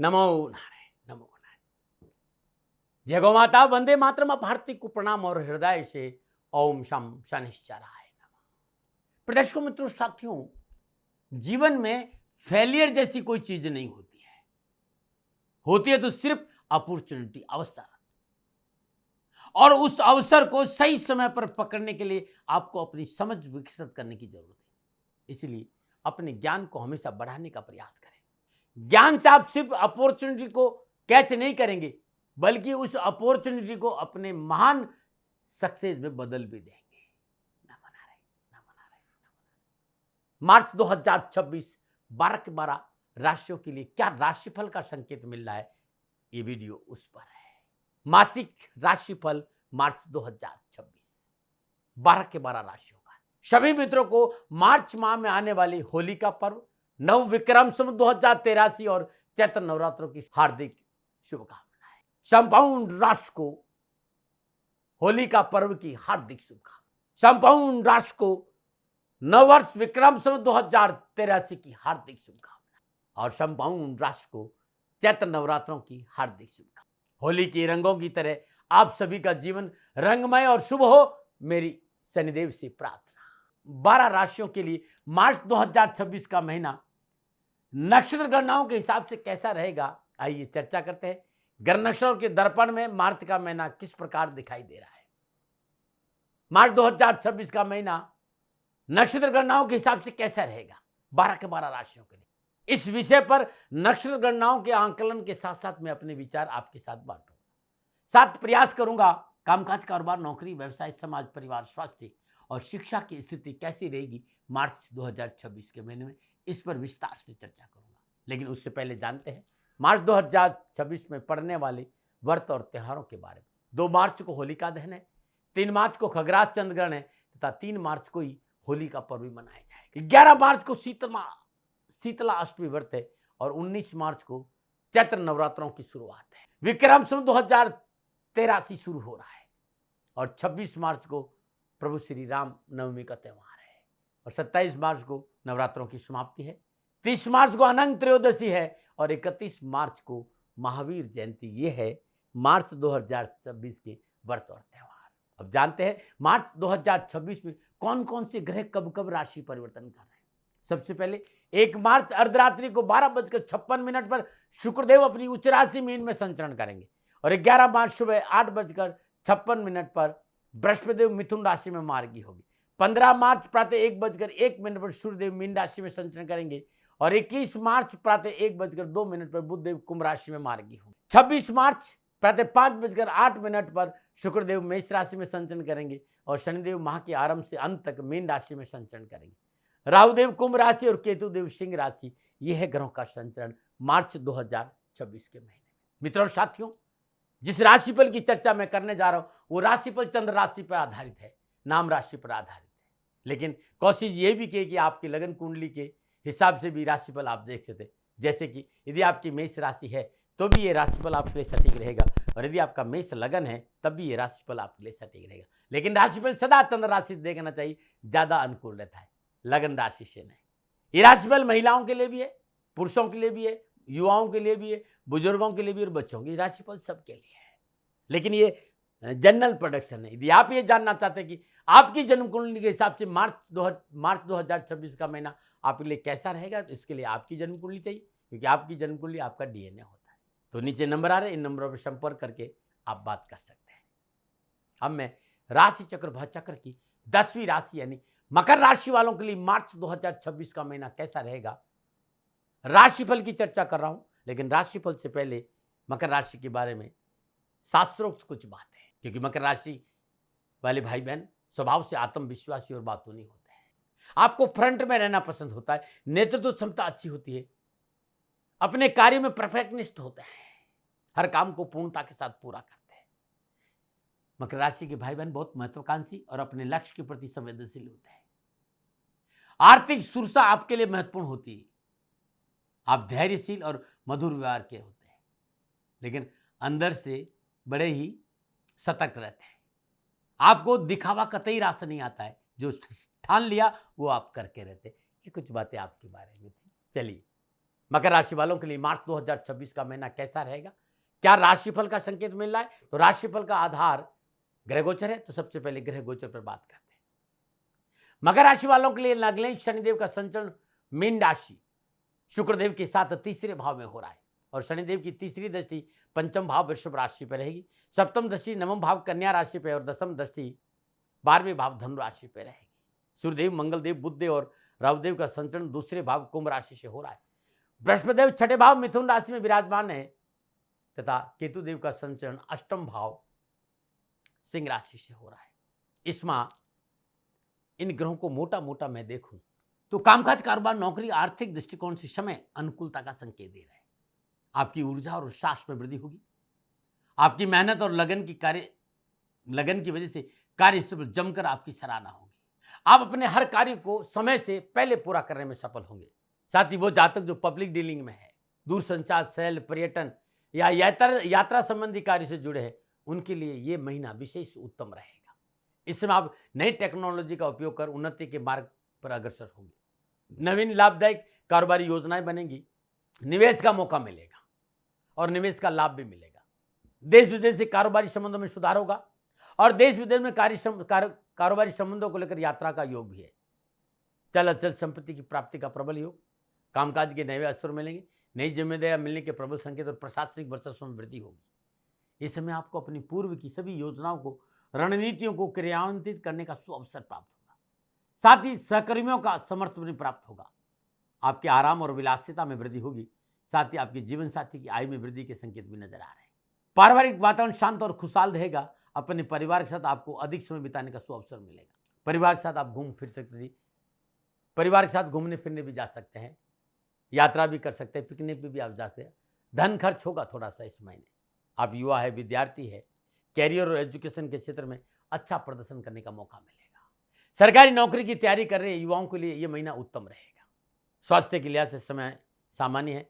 नमो नारायण, नमो नारायण। जय गौ माता, वंदे मातरम। अब भारती को प्रणाम और हृदय से ओम शम शनिश्चराय नमः। प्रदर्शकों, मित्रों, साथियों, जीवन में फेलियर जैसी कोई चीज नहीं होती है। होती है तो सिर्फ अपॉर्चुनिटी, अवसर, और उस अवसर को सही समय पर पकड़ने के लिए आपको अपनी समझ विकसित करने की जरूरत है। इसलिए अपने ज्ञान को हमेशा बढ़ाने का प्रयास करें। ज्ञान से आप सिर्फ अपॉर्चुनिटी को कैच नहीं करेंगे, बल्कि उस अपॉर्चुनिटी को अपने महान सक्सेस में बदल भी देंगे। नमो नारायण, नमो नारायण, नमो नारायण। मार्च 2026 12 के 12 राशियों के लिए क्या राशिफल का संकेत मिल रहा है, ये वीडियो उस पर है। मासिक राशिफल मार्च 2026 12 के 12 राशियों का। सभी मित्रों को मार्च माह में आने वाली होली का पर्व, नव विक्रम संवत 2083 और चैत्र नवरात्रों की हार्दिक शुभकामनाएं। संपूर्ण राष्ट्र को होली का पर्व की हार्दिक शुभकामनाएं। संपूर्ण राष्ट्र को नववर्ष विक्रम संवत 2083 की हार्दिक शुभकामनाएं और संपूर्ण राष्ट्र को चैत्र नवरात्रों की हार्दिक शुभकामनाएं। होली के रंगों की तरह आप सभी का जीवन रंगमय और शुभ हो, मेरी शनिदेव से प्रार्थना। 12 राशियों के लिए मार्च 2026 का महीना नक्षत्र गणनाओं के हिसाब से कैसा रहेगा, आइए चर्चा करते हैं। ग्रह नक्षत्रों के दर्पण में मार्च का महीना किस प्रकार दिखाई दे रहा है। मार्च 2026 का महीना नक्षत्र गणनाओं के हिसाब से कैसा रहेगा 12 के 12 राशियों के लिए। इस विषय पर नक्षत्र गणनाओं के आंकलन के साथ साथ मैं अपने विचार आपके साथ बांटूंगा। साथ प्रयास करूंगा कामकाज, कारोबार, नौकरी, व्यवसाय, समाज, परिवार, स्वास्थ्य और शिक्षा की स्थिति कैसी रहेगी मार्च 2026 के महीने में, इस पर विस्तार से चर्चा करूंगा। लेकिन उससे पहले जानते हैं मार्च 2026 में पड़ने वाले व्रत और त्योहारों के बारे में। 2 मार्च को होलिका दहन है, 3 मार्च को खगराज चंद्र ग्रहण है तथा 3 मार्च को ही होली का पर्व भी मनाया जाएगा। 11 मार्च को शीतला अष्टमी व्रत है और 19 मार्च को चैत्र नवरात्रों की शुरुआत है। विक्रम संवत 2083 शुरू हो रहा है और 26 मार्च को प्रभु श्री राम नवमी का त्योहार है और 27 मार्च को नवरात्रों की समाप्ति है। 30 मार्च को अनंत त्रयोदशी है और 31 मार्च को महावीर जयंती। ये है मार्च 2026 के व्रत और त्योहार। अब जानते हैं मार्च 2026 में कौन कौन से ग्रह कब कब राशि परिवर्तन कर रहे हैं। सबसे पहले 1 मार्च अर्धरात्रि को 12:56 पर शुक्रदेव अपनी उच्च राशि मीन में संचरण करेंगे और 11 मार्च सुबह 8:56 पर बृहस्पतिदेव मिथुन राशि में मार्गी होगी। 15 मार्च प्रातः 1:01 पर सूर्यदेव मीन राशि में संचरण करेंगे और 21 मार्च प्रातः 1:02 पर बुधदेव कुंभ राशि में मार्गी होंगे। 26 मार्च प्रातः 5:08 पर शुक्रदेव मेष राशि में संचरण करेंगे और शनिदेव माह के आरंभ से अंत तक मीन राशि में संचरण करेंगे। राहुदेव कुंभ राशि और केतुदेव सिंह राशि। यह है ग्रहों का संचरण मार्च 2026 के महीने में। मित्रों, साथियों, जिस राशिफल की चर्चा मैं करने जा रहा हूं वो राशिफल चंद्र राशि पर आधारित है, नाम राशि पर आधारित है। लेकिन कोशिश ये भी की कि आपकी लगन कुंडली के हिसाब से भी राशिफल आप देख सकते। जैसे कि यदि आपकी मेष राशि है तो भी ये राशिफल आपके लिए सटीक रहेगा और यदि आपका मेष लगन है तब भी ये राशिफल आपके लिए सटीक रहेगा। लेकिन राशिफल सदा चंद्र राशि देखना चाहिए, ज्यादा अनुकूल रहता है, लगन राशि से नहीं। ये राशिफल महिलाओं के लिए भी है, पुरुषों के लिए भी है, युवाओं के लिए भी है, बुजुर्गों के लिए भी और बच्चों की राशिफल सबके लिए है। लेकिन ये जनरल प्रोडक्शन है। यदि आप ये जानना चाहते हैं कि आपकी जन्म कुंडली के हिसाब से मार्च 2026 का महीना आपके लिए कैसा रहेगा, तो इसके लिए आपकी जन्म कुंडली चाहिए, क्योंकि आपकी जन्म कुंडली आपका डीएनए होता है। तो नीचे नंबर आ रहे हैं, इन नंबरों पर संपर्क करके आप बात कर सकते हैं। अब मैं राशि चक्र भचक्र की 10वीं राशि यानी मकर राशि वालों के लिए मार्च 2026 का महीना कैसा रहेगा राशिफल की चर्चा कर रहा हूं। लेकिन राशिफल से पहले मकर राशि के बारे में शास्त्रोक्त कुछ बातें हैं, क्योंकि मकर राशि वाले भाई बहन स्वभाव से आत्मविश्वासी और बातूनी होते हैं। आपको फ्रंट में रहना पसंद होता है, नेतृत्व क्षमता अच्छी होती है, अपने कार्य में परफेक्टनिस्ट होते हैं, हर काम को पूर्णता के साथ पूरा करते हैं। मकर राशि के भाई बहन बहुत महत्वाकांक्षी और अपने लक्ष्य के प्रति संवेदनशील होते हैं। आर्थिक सुरक्षा आपके लिए महत्वपूर्ण होती है। आप धैर्यशील और मधुर व्यवहार के होते हैं, लेकिन अंदर से बड़े ही सतर्क रहते हैं। आपको दिखावा कतई रास नहीं आता है, जो ठान लिया वो आप करके रहते हैं। ये कुछ बातें आपके बारे में थी। चलिए मकर राशि वालों के लिए मार्च 2026 का महीना कैसा रहेगा, क्या राशिफल का संकेत मिल रहा है? तो राशिफल का आधार ग्रह गोचर है, तो सबसे पहले ग्रह गोचर पर बात करते हैं। मकर राशि वालों के लिए लग्न शनिदेव का संचरण मीन राशि शुक्रदेव के साथ तीसरे भाव में हो रहा है और शनिदेव की तीसरी दृष्टि पंचम भाव वृषभ राशि पर रहेगी, सप्तम दृष्टि नवम भाव कन्या राशि पर और दसम दृष्टि 12वें भाव धनु राशि पर रहेगी। सूर्यदेव, मंगलदेव, बुधदेव और राहुदेव का संचरण दूसरे भाव कुंभ राशि से हो रहा है। बृहस्पतिदेव छठे भाव मिथुन राशि में विराजमान है तथा केतुदेव का संचरण अष्टम भाव सिंह राशि से हो रहा है। इस माह इन ग्रहों को मोटा मोटा मैं देखूं तो कामकाज, कारोबार, नौकरी, आर्थिक दृष्टिकोण से समय अनुकूलता का संकेत दे रहे हैं। आपकी ऊर्जा और उत्साह में वृद्धि होगी। आपकी मेहनत और लगन की वजह से कार्यस्थल पर जमकर आपकी सराहना होगी। आप अपने हर कार्य को समय से पहले पूरा करने में सफल होंगे। साथ ही वो जातक जो पब्लिक डीलिंग में है, दूरसंचार, सेल, पर्यटन या यात्रा संबंधी कार्य से जुड़े हैं, उनके लिए ये महीना विशेष उत्तम रहेगा। इसमें आप नई टेक्नोलॉजी का उपयोग कर उन्नति के मार्ग पर अग्रसर होंगे। नवीन लाभदायक कारोबारी योजनाएं बनेंगी। निवेश का मौका मिलेगा और निवेश का लाभ भी मिलेगा। देश विदेश से कारोबारी संबंधों में सुधार होगा और देश विदेश में कारोबारी संबंधों को लेकर यात्रा का योग भी है। चल अचल संपत्ति की प्राप्ति का प्रबल योग, कामकाज के नए अवसर मिलेंगे। नई जिम्मेदारियां मिलने के प्रबल संकेत और प्रशासनिक वर्चस्व में वृद्धि होगी। इस समय आपको अपनी पूर्व की सभी योजनाओं को, रणनीतियों को क्रियान्वित करने का सुअवसर प्राप्त होगा। साथ ही सहकर्मियों का समर्थन भी प्राप्त होगा। आपके आराम और विलासिता में वृद्धि होगी। साथ ही आपके जीवन साथी की आयु में वृद्धि के संकेत भी नजर आ रहे हैं। पारिवारिक वातावरण शांत और खुशहाल रहेगा। अपने परिवार के साथ आपको अधिक समय बिताने का सुअवसर मिलेगा। परिवार के साथ आप घूम फिर सकते हैं। परिवार के साथ घूमने फिरने भी जा सकते हैं, यात्रा भी कर सकते हैं, पिकनिक भी आप जाते हैं। धन खर्च होगा थोड़ा सा इस महीने। आप युवा है, विद्यार्थी है, कैरियर और एजुकेशन के क्षेत्र में अच्छा प्रदर्शन करने का मौका मिलेगा। सरकारी नौकरी की तैयारी कर रहे युवाओं के लिए यह महीना उत्तम रहेगा। स्वास्थ्य के लिहाज से समय सामान्य है,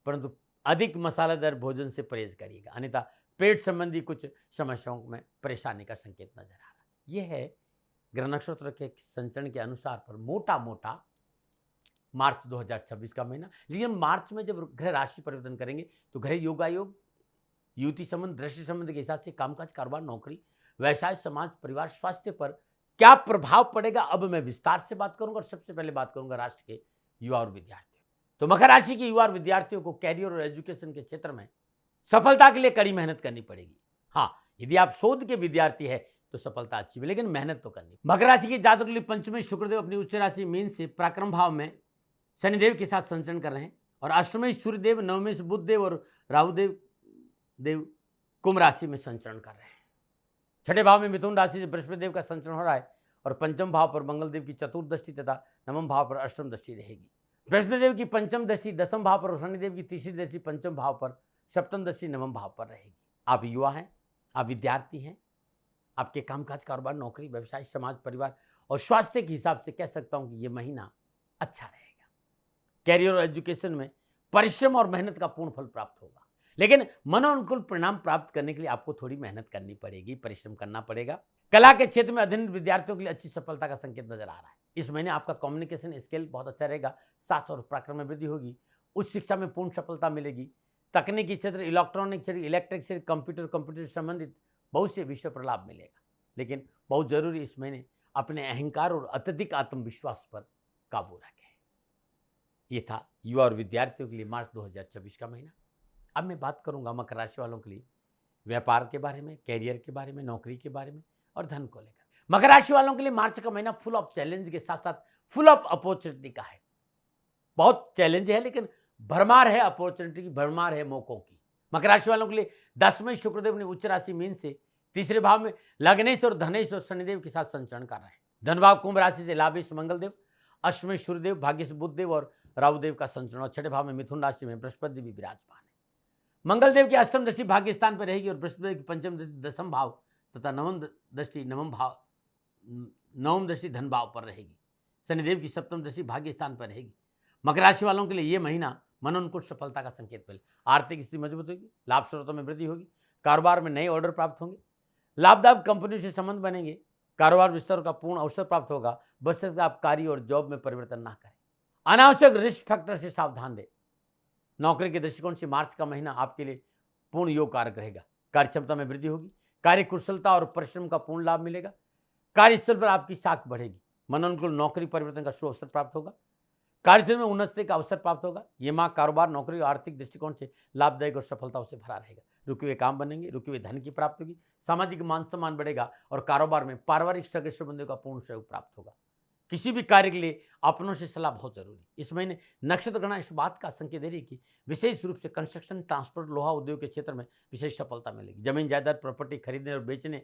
परंतु अधिक मसालेदार भोजन से परहेज करिएगा, अन्यथा पेट संबंधी कुछ समस्याओं में परेशानी का संकेत नजर आ रहा है। यह है ग्रह नक्षत्र के संचरण के अनुसार पर मोटा मोटा मार्च 2026 का महीना। लेकिन मार्च में जब ग्रह राशि परिवर्तन करेंगे तो ग्रह योगायोग, युति संबंध, दृष्टि संबंध के हिसाब से कामकाज, कारोबार, नौकरी, व्यवसाय, समाज, परिवार, स्वास्थ्य पर क्या प्रभाव पड़ेगा, अब मैं विस्तार से बात करूंगा। और सबसे पहले बात करूंगा राष्ट्र के युवा और विद्यार्थियों। तो मकर राशि के युवा और विद्यार्थियों को कैरियर और एजुकेशन के क्षेत्र में सफलता के लिए कड़ी मेहनत करनी पड़ेगी। हाँ, यदि आप शोध के विद्यार्थी है तो सफलता अच्छी भी, लेकिन मेहनत तो करनी। मकर राशि के जातकों के लिए पंचमी शुक्रदेव अपनी उच्च राशि मीन से पराक्रम भाव में शनिदेव के साथ संचरण कर रहे हैं और अष्टमी सूर्यदेव, नवमी से बुधदेव और राहुदेव कुंभ राशि में संचरण कर रहे हैं। छठे भाव में मिथुन राशि से बृहस्पतिदेव का संचरण हो रहा है और पंचम भाव पर मंगलदेव की चतुर्दृष्टि तथा नवम भाव पर अष्टम दृष्टि रहेगी। बृहस्पतिदेव की पंचम दृष्टि दसम भाव पर और शनिदेव की तीसरी दृष्टि पंचम भाव पर, सप्तम दृष्टि नवम भाव पर रहेगी। आप युवा हैं, आप विद्यार्थी हैं, आपके कामकाज, कारोबार, नौकरी, व्यवसाय, समाज, परिवार और स्वास्थ्य के हिसाब से कह सकता हूं कि यह महीना अच्छा रहेगा। कैरियर और एजुकेशन में परिश्रम और मेहनत का पूर्ण फल प्राप्त होगा, लेकिन मनोनुकूल परिणाम प्राप्त करने के लिए आपको थोड़ी मेहनत करनी पड़ेगी, परिश्रम करना पड़ेगा। कला के क्षेत्र में अध्ययन विद्यार्थियों के लिए अच्छी सफलता का संकेत नजर आ रहा है। इस महीने आपका कम्युनिकेशन स्किल बहुत अच्छा रहेगा। साहस और पराक्रम में वृद्धि होगी। उच्च शिक्षा में पूर्ण सफलता मिलेगी। तकनीकी क्षेत्र, इलेक्ट्रॉनिक क्षेत्र, इलेक्ट्रिक क्षेत्र, कंप्यूटर से संबंधित बहुत से विषय पर लाभ मिलेगा। लेकिन बहुत जरूरी इस महीने अपने अहंकार और अत्यधिक आत्मविश्वास पर काबू रखें। ये था युवा और विद्यार्थियों के लिए मार्च 2026 का महीना। अब मैं बात करूंगा मकर राशि वालों के लिए व्यापार के बारे में, कैरियर के बारे में, नौकरी के बारे में और धन को लेकर। मकर राशि वालों के लिए मार्च का महीना फुल ऑफ चैलेंज के साथ साथ फुल ऑफ अपॉर्चुनिटी का है। बहुत चैलेंज है, लेकिन भरमार है अपॉर्चुनिटी की, भरमार है मौकों की। मकर राशि वालों के लिए 10वें शुक्रदेव ने उच्च राशि मीन से तीसरे भाव में लग्नेश और धनेश और शनिदेव के साथ संचरण कर रहे हैं। धनभाव कुंभ राशि से लाभेश मंगलदेव, अष्टमें सूर्यदेव, भाग्येश बुधदेव और राहुदेव का संचरण और छठे भाव में मिथुन राशि में बृहस्पति भी विराजमान है। मंगलदेव की अष्टम दृष्टि भाग्य स्थान पर रहेगी और बृहस्पति की पंचम दृष्टि दसम भाव तथा नवम दृष्टि धन भाव पर रहेगी। शनिदेव की सप्तम दृष्टि भाग्य स्थान पर रहेगी। मकर राशि वालों के लिए यह महीना मनोनुकूल सफलता का संकेत मिले। आर्थिक स्थिति मजबूत होगी, लाभ स्रोतों में वृद्धि होगी, कारोबार में नए ऑर्डर प्राप्त होंगे, लाभदायक कंपनियों से संबंध बनेंगे, कारोबार विस्तार का पूर्ण अवसर प्राप्त होगा। बशर्ते आप कार्य और जॉब में परिवर्तन ना करें। अनावश्यक रिस्क फैक्टर से सावधान रहें। नौकरी के दृष्टिकोण से मार्च का महीना आपके लिए पूर्ण योग कारक रहेगा। कार्य क्षमता में वृद्धि होगी, कार्य कुशलता और परिश्रम का पूर्ण लाभ मिलेगा। कार्यस्थल पर आपकी साख बढ़ेगी, मनोनुकूल नौकरी परिवर्तन का शुभ अवसर प्राप्त होगा। कार्यस्थल में उन्नति का अवसर प्राप्त होगा। ये माह कारोबार, नौकरी और आर्थिक दृष्टिकोण से लाभदायक और सफलताओं से भरा रहेगा। रुके हुए काम बनेंगे, रुके हुए धन की प्राप्ति होगी, सामाजिक मान सम्मान बढ़ेगा और कारोबार में पारिवारिक सगे संबंधियों का पूर्ण सहयोग प्राप्त होगा। किसी भी कार्य के लिए अपनों से सलाह बहुत जरूरी। इस महीने नक्षत्र गणना इस बात का संकेत दे रही है कि विशेष रूप से कंस्ट्रक्शन, ट्रांसपोर्ट, लोहा उद्योग के क्षेत्र में विशेष सफलता मिलेगी। जमीन जायदाद, प्रॉपर्टी खरीदने और बेचने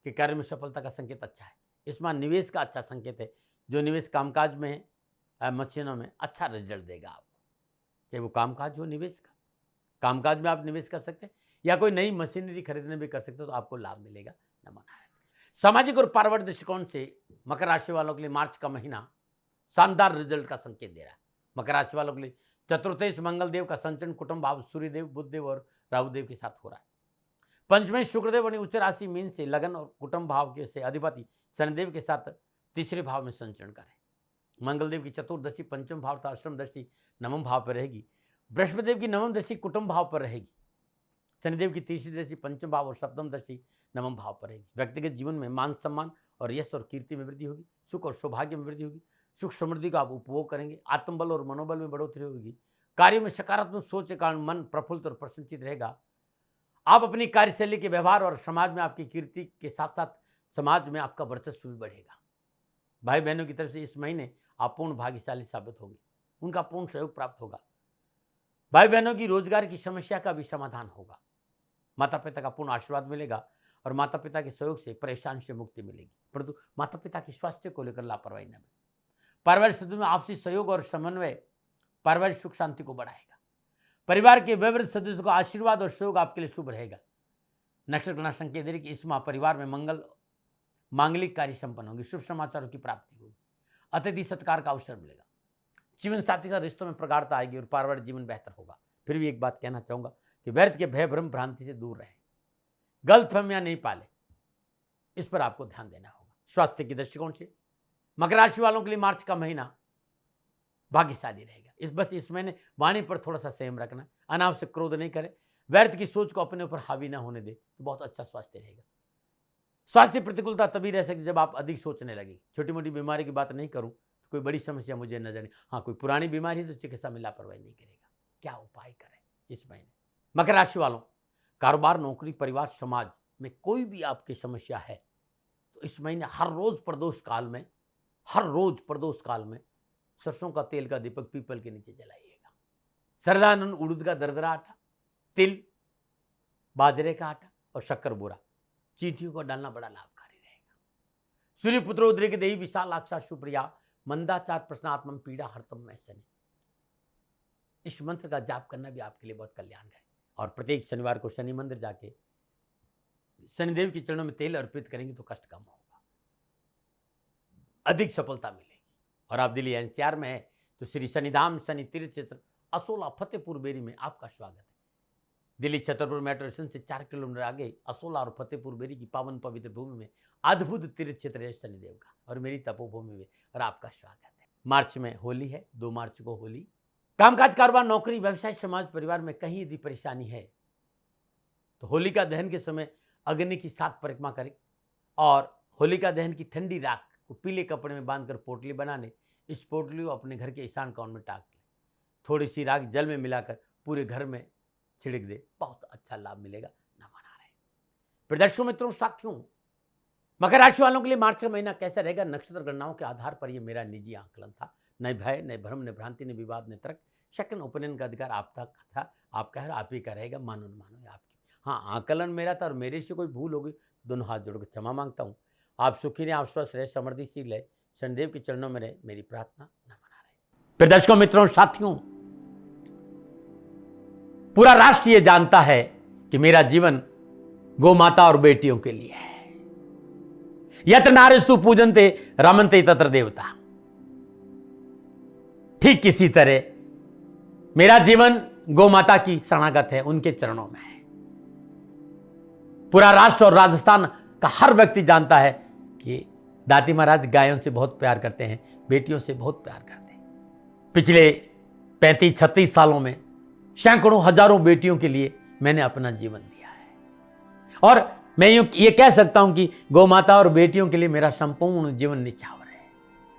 के कार्य में सफलता का संकेत अच्छा है। इस माह निवेश का अच्छा संकेत है। जो निवेश कामकाज में है, मशीनों में अच्छा रिजल्ट देगा आपको, चाहे वो कामकाज हो, निवेश का कामकाज में आप निवेश कर सकते हैं या कोई नई मशीनरी खरीदने भी कर सकते हो तो आपको लाभ मिलेगा। नमन है। सामाजिक और पारिवारिक दृष्टिकोण से मकर राशि वालों के लिए मार्च का महीना शानदार रिजल्ट का संकेत दे रहा है। मकर राशि वालों के लिए चतुर्थेश मंगल देव का संचरण कुटुंब भाव सूर्यदेव, बुधदेव और राहुदेव के साथ हो रहा है। पंचमें शुक्रदेव अपनी उच्च राशि मीन से लगन और कुटुंब भाव के से अधिपति शनिदेव के साथ तीसरे भाव में संचरण करें। मंगलदेव की चतुर्दशी पंचम भाव तथा अष्टम दृष्टि नवम भाव पर रहेगी। बृहस्पतिदेव की नवम दृष्टि कुटुंब भाव पर रहेगी। शनिदेव की तीसरी दृष्टि पंचम भाव और सप्तम दृष्टि नवम भाव पर रहेगी। व्यक्तिगत जीवन में मान सम्मान और यश और कीर्ति में वृद्धि होगी। सुख और सौभाग्य में वृद्धि होगी। सुख समृद्धि का आप उपभोग करेंगे। आत्मबल और मनोबल में बढ़ोतरी होगी। कार्यों में सकारात्मक सोच के कारण मन प्रफुल्लित और प्रसन्नचित रहेगा। आप अपनी कार्यशैली के व्यवहार और समाज में आपकी कीर्ति के साथ साथ समाज में आपका वर्चस्व भी बढ़ेगा। भाई बहनों की तरफ से इस महीने आप पूर्ण भाग्यशाली साबित होंगे। उनका पूर्ण सहयोग प्राप्त होगा। भाई बहनों की रोजगार की समस्या का भी समाधान होगा। माता पिता का पूर्ण आशीर्वाद मिलेगा और माता पिता के सहयोग से परेशान से मुक्ति मिलेगी, परंतु माता पिता के स्वास्थ्य को लेकर लापरवाही न बने। पारिवारिक सदस्यों में आपसी सहयोग और समन्वय पारिवारिक सुख शांति को बढ़ाएगा। परिवार के वयोवृद्ध सदस्यों का आशीर्वाद और सहयोग आपके लिए शुभ रहेगा। नक्षत्र गणना संकेत दे रही कि इस माह परिवार में मंगल मांगलिक कार्य संपन्न होंगे। शुभ समाचारों की प्राप्ति होगी। अतिथि सत्कार का अवसर मिलेगा। जीवन साथी का रिश्तों में प्रगाढ़ता आएगी और पारिवारिक जीवन बेहतर होगा। फिर भी एक बात कहना चाहूंगा कि व्यर्थ के भय भ्रम भ्रांति से दूर रहें, गलतफहमियां नहीं पाले, इस पर आपको ध्यान देना होगा। स्वास्थ्य के दृष्टिकोण से मकर राशि वालों के लिए मार्च का महीना भाग्यशाली रहेगा। इस महीने वाणी पर थोड़ा सा संयम रखना, अनावश्यक क्रोध नहीं करें, व्यर्थ की सोच को अपने ऊपर हावी ना होने दे तो बहुत अच्छा स्वास्थ्य रहेगा। स्वास्थ्य प्रतिकूलता तभी रह सकती जब आप अधिक सोचने लगे। छोटी मोटी बीमारी की बात नहीं करूं तो कोई बड़ी समस्या मुझे नजर नहीं। हाँ, कोई पुरानी बीमारी है तो चिकित्सा में लापरवाही नहीं करेगा। क्या उपाय करें इस महीने? मकर राशि वालों, कारोबार, नौकरी, परिवार, समाज में कोई भी आपकी समस्या है तो इस महीने हर रोज प्रदोष काल में सरसों का तेल का दीपक पीपल के नीचे जलाइएगा। सरदानंद उड़द का दरदरा आटा, तिल, बाजरे का आटा और शक्कर बोरा चींटियों को डालना बड़ा लाभकारी रहेगा। सूर्य पुत्र उद्रेक देही विशाल आक्षा सुप्रिया मंदाचार प्रश्नात्मम पीड़ा हरतम में शनि। इस मंत्र का जाप करना भी आपके लिए बहुत कल्याणकारी है। और प्रत्येक शनिवार को शनि मंदिर जाके शनिदेव के चरणों में तेल अर्पित करेंगे तो कष्ट कम होगा, अधिक सफलता मिलेगी। और आप दिल्ली एनसीआर में है तो श्री शनिधाम शनि तीर्थ क्षेत्र असोला फतेहपुर बेरी में आपका स्वागत है। दिल्ली छतरपुर मेट्रो स्टेशन से 4 किलोमीटर आगे असोला और फतेहपुर बेरी की पावन पवित्र भूमि में अद्भुत तीर्थ क्षेत्र है शनिदेव का और मेरी तपोभूमि में, और आपका स्वागत है। मार्च में होली है, 2 मार्च को होली। कामकाज, कारोबार, नौकरी, व्यवसाय, समाज, परिवार में कहीं यदि परेशानी है तो होलिका दहन के समय अग्नि की 7 परिक्रमा करें और होलिका दहन की ठंडी राख को पीले कपड़े में बांधकर पोटली बनाने, इस पोटली को अपने घर के ईशान कोण में टाक लें। थोड़ी सी राख जल में मिलाकर पूरे घर में छिड़क दे, बहुत अच्छा लाभ मिलेगा। ना मना रहे। प्रदर्शकों, मित्रों, साथियों, मकर राशि वालों के लिए मार्च का महीना कैसा रहेगा? नक्षत्र गणनाओं के आधार पर यह मेरा निजी आकलन था। न भय, न भ्रम, न भ्रांति, न विवाद, न तर्क, शक्न उपनयन का अधिकार आपका था। आपका है, आप ही का रहेगा। मानो न मानो ये आपकी। हाँ, आकलन मेरा था और मेरे से कोई भूल होगी दोनों हाथ जोड़कर क्षमा मांगता हूँ। आप सुखी रहे, आप स्वस्थ रहे, समृद्धिशील रहे, शनिदेव के चरणों में रहे, मेरी प्रार्थना। न मना रहे। प्रदर्शकों, मित्रों, साथियों, पूरा राष्ट्र ये जानता है कि मेरा जीवन गौ माता और बेटियों के लिए है। यत्र नारीस्तु पूजन्ते रमन्ते तत्र देवता। ठीक किसी तरह मेरा जीवन गौ माता की शरणागत है, उनके चरणों में है। पूरा राष्ट्र और राजस्थान का हर व्यक्ति जानता है कि दादी महाराज गायों से बहुत प्यार करते हैं, बेटियों से बहुत प्यार करते हैं। पिछले 35-36 सालों में सैकड़ों हजारों बेटियों के लिए मैंने अपना जीवन दिया है। और मैं ये कह सकता हूं कि गौ माता और बेटियों के लिए मेरा संपूर्ण जीवन निछावर है।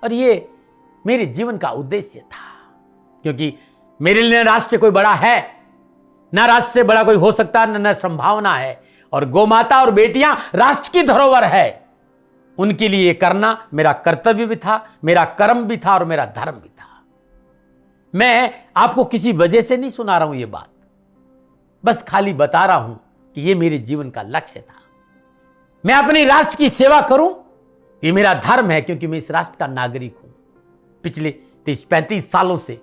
और ये मेरे जीवन का उद्देश्य था, क्योंकि मेरे लिए राष्ट्र कोई बड़ा है, ना राष्ट्र से बड़ा कोई हो सकता, न संभावना है। और गौ माता और बेटियां राष्ट्र की धरोहर है। उनके लिए ये करना मेरा कर्तव्य भी था, मेरा कर्म भी था और मेरा धर्म भी था। मैं आपको किसी वजह से नहीं सुना रहा हूं ये बात, बस खाली बता रहा हूं कि ये मेरे जीवन का लक्ष्य था। मैं अपने राष्ट्र की सेवा करूं, ये मेरा धर्म है, क्योंकि मैं इस राष्ट्र का नागरिक हूं। पिछले 30-35 सालों से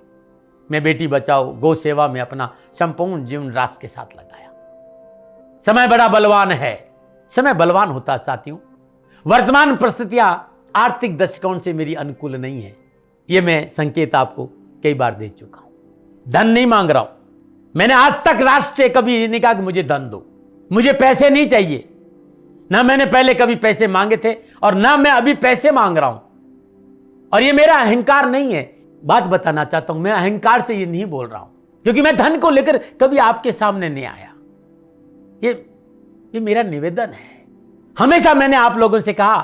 मैं बेटी बचाओ गौ सेवा में अपना संपूर्ण जीवन राष्ट्र के साथ लगाया। समय बड़ा बलवान है, समय बलवान होता साथियों। वर्तमान परिस्थितियां आर्थिक दृष्टिकोण से मेरी अनुकूल नहीं है, यह मैं संकेत आपको कई बार दे चुका हूं। धन नहीं मांग रहा हूं। मैंने आज तक राष्ट्र से कभी नहीं कहा कि मुझे धन दो, मुझे पैसे नहीं चाहिए। ना मैंने पहले कभी पैसे मांगे थे और ना मैं अभी पैसे मांग रहा हूं। और ये मेरा अहंकार नहीं है। बात बताना चाहता हूं, मैं अहंकार से ये नहीं बोल रहा हूं, क्योंकि मैं धन को लेकर कभी आपके सामने नहीं आया। ये मेरा निवेदन है। हमेशा मैंने आप लोगों से कहा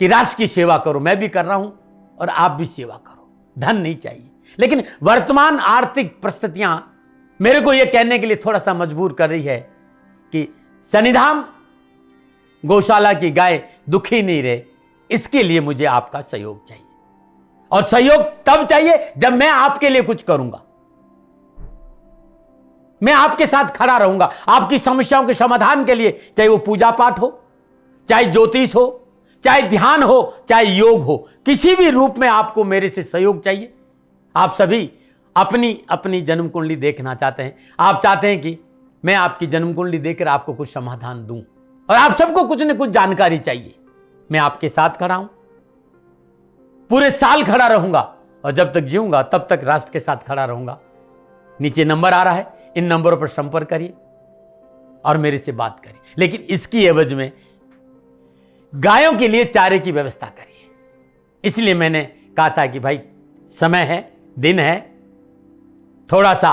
कि राष्ट्र की सेवा करो, मैं भी कर रहा हूं और आप भी सेवा करो। धन नहीं चाहिए, लेकिन वर्तमान आर्थिक परिस्थितियां मेरे को यह कहने के लिए थोड़ा सा मजबूर कर रही है कि शनिधाम गौशाला की गाय दुखी नहीं रहे, इसके लिए मुझे आपका सहयोग चाहिए। और सहयोग तब चाहिए जब मैं आपके लिए कुछ करूंगा। मैं आपके साथ खड़ा रहूंगा आपकी समस्याओं के समाधान के लिए, चाहे वो पूजा पाठ हो, चाहे ज्योतिष हो, चाहे ध्यान हो, चाहे योग हो, किसी भी रूप में आपको मेरे से सहयोग चाहिए। आप सभी अपनी अपनी जन्म कुंडली देखना चाहते हैं। आप चाहते हैं कि मैं आपकी जन्म कुंडली देखकर आपको कुछ समाधान दूं, और आप सबको कुछ न कुछ जानकारी चाहिए। मैं आपके साथ खड़ा हूं, पूरे साल खड़ा रहूंगा, और जब तक जीऊंगा तब तक राष्ट्र के साथ खड़ा रहूंगा। नीचे नंबर आ रहा है, इन नंबरों पर संपर्क करिए और मेरे से बात करिए। लेकिन इसकी एवज में गायों के लिए चारे की व्यवस्था करिए। इसलिए मैंने कहा था कि भाई समय है, दिन है, थोड़ा सा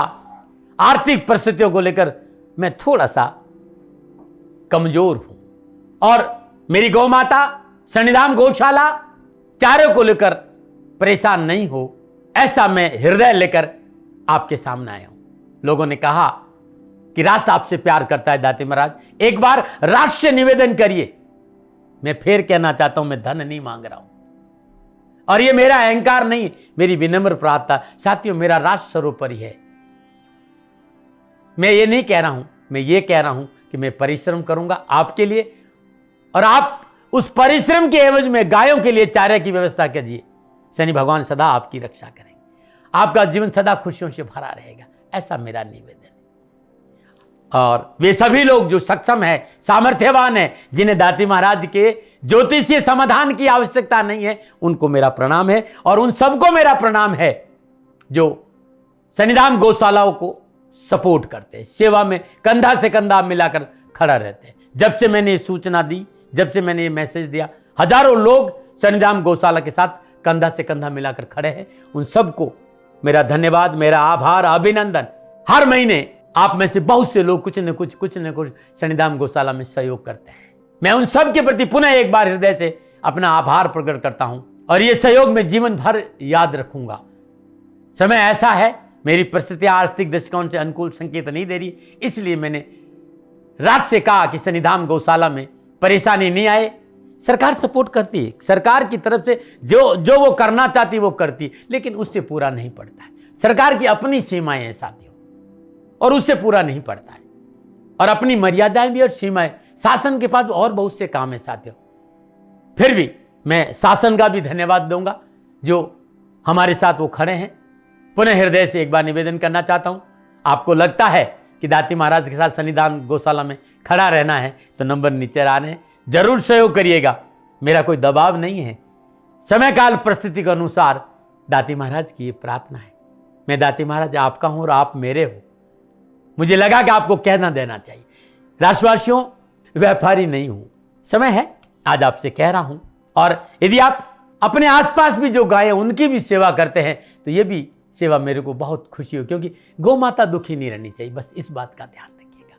आर्थिक परिस्थितियों को लेकर मैं थोड़ा सा कमजोर हूं, और मेरी गौ माता शनिधाम गौशाला चारे को लेकर परेशान नहीं हो, ऐसा मैं हृदय लेकर आपके सामने आया हूं। लोगों ने कहा कि राष्ट्र आपसे प्यार करता है दाती महाराज, एक बार राष्ट्र से निवेदन करिए। मैं फिर कहना चाहता हूं, मैं धन नहीं मांग रहा हूं, और यह मेरा अहंकार नहीं, मेरी विनम्र प्रार्थना। साथियों, मेरा राष्ट्र सर्वोपरि है। मैं ये नहीं कह रहा हूं, मैं ये कह रहा हूं कि मैं परिश्रम करूंगा आपके लिए, और आप उस परिश्रम के एवज में गायों के लिए चारे की व्यवस्था कीजिए। शनि भगवान सदा आपकी रक्षा करेंगे, आपका जीवन सदा खुशियों से भरा रहेगा, ऐसा मेरा निवेदन है। और वे सभी लोग जो सक्षम है, सामर्थ्यवान है, जिन्हें दाती महाराज के ज्योतिषीय समाधान की आवश्यकता नहीं है, उनको मेरा प्रणाम है। और उन सबको मेरा प्रणाम है जो शनिधाम गौशालाओं को सपोर्ट करते हैं, सेवा में कंधा से कंधा मिलाकर खड़ा रहते हैं। जब से मैंने ये सूचना दी, जब से मैंने ये मैसेज दिया, हजारों लोग शनिधाम गौशाला के साथ कंधा से कंधा मिलाकर खड़े हैं। उन सबको मेरा धन्यवाद, मेरा आभार, अभिनंदन। हर महीने आप में से बहुत से लोग कुछ न कुछ शनिधाम गौशाला में सहयोग करते हैं। मैं उन सब के प्रति पुनः एक बार हृदय से अपना आभार प्रकट करता हूं, और ये सहयोग मैं जीवन भर याद रखूंगा। समय ऐसा है, मेरी परिस्थितियां आर्थिक दृष्टिकोण से अनुकूल संकेत नहीं दे रही, इसलिए मैंने राष्ट्र से कहा कि शनिधाम गौशाला में परेशानी नहीं आए। सरकार सपोर्ट करती है, सरकार की तरफ से जो वो करना चाहती वो करती, लेकिन उससे पूरा नहीं पड़ता है। सरकार की अपनी सीमाएं हैं साथियों, और उससे पूरा नहीं पड़ता है, और अपनी मर्यादाएं भी और सीमाएं। शासन के पास और बहुत से काम है साथियों। फिर भी मैं शासन का भी धन्यवाद दूंगा जो हमारे साथ वो खड़े हैं। पुनः हृदय से एक बार निवेदन करना चाहता हूं, आपको लगता है कि दाती महाराज के साथ शनिधाम गौशाला में खड़ा रहना है तो नंबर नीचे आ रहे हैं, जरूर सहयोग करिएगा। मेरा कोई दबाव नहीं है, समय काल परिस्थिति के अनुसार दाती महाराज की ये प्रार्थना है। मैं दाती महाराज आपका हूं और आप मेरे हो, मुझे लगा कि आपको कहना देना चाहिए। राष्ट्रवासियों, व्यापारी नहीं हूं, समय है आज आपसे कह रहा हूं। और यदि आप अपने आसपास भी जो गायें उनकी भी सेवा करते हैं तो ये भी सेवा मेरे को बहुत खुशी हो, क्योंकि गौ माता दुखी नहीं रहनी चाहिए, बस इस बात का ध्यान रखिएगा।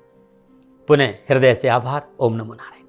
पुनः हृदय से आभार। ओम नमो नारायण।